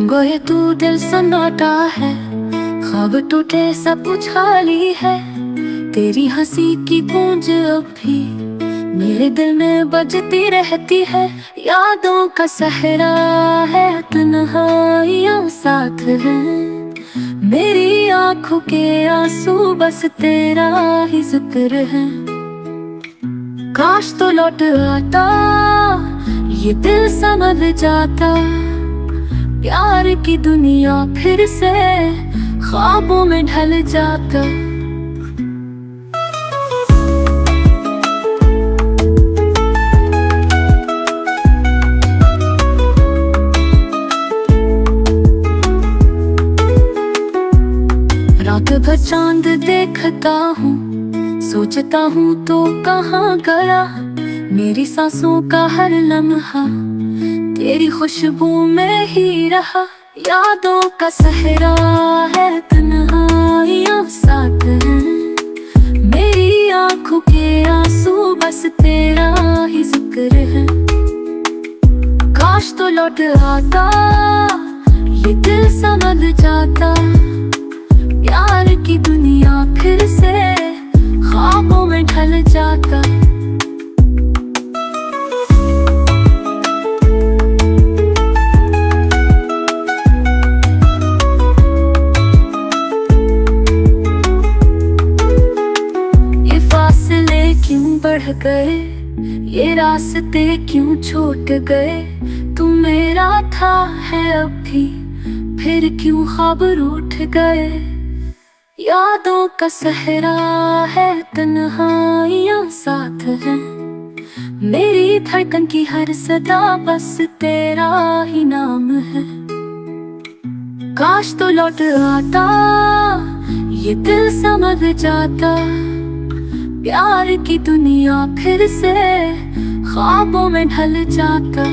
गोए तू दिल सन्नाटा है, ख्वाब टूटे सब कुछ खाली है। तेरी हंसी की गूंज अब भी मेरे दिल में बजती रहती है। यादों का सहरा है, तन्हाइयां साथ है। मेरी आंखों के आंसू बस तेरा ही जिक्र है। काश तो लौट आता, ये दिल समझ जाता। प्यार की दुनिया फिर से ख्वाबों में ढल जाता। रात भर चांद देखता हूँ, सोचता हूँ तो कहाँ गया। मेरी सांसों का हर लम्हा तेरी खुशबू में ही रहा। यादों का सहरा है, तन्हाइयां साथ हैं। मेरी आंखों के आंसू बस तेरा ही जिक्र है। काश तो लौट आता, ये दिल समझ जाता। प्यार की दुनिया फिर से ख्वाबों में ढल जाता। बढ़ गए, ये रास्ते क्यों छूट गए। तू मेरा था है अब भी, फिर क्यों ख्वाब रूठ गए। यादों का सहरा है, तन्हाइयां साथ हैं। मेरी धड़कन की हर सदा बस तेरा ही नाम है। काश तो लौट आता, ये दिल समझ जाता। प्यार की दुनिया फिर से ख्वाबों में ढल जाता।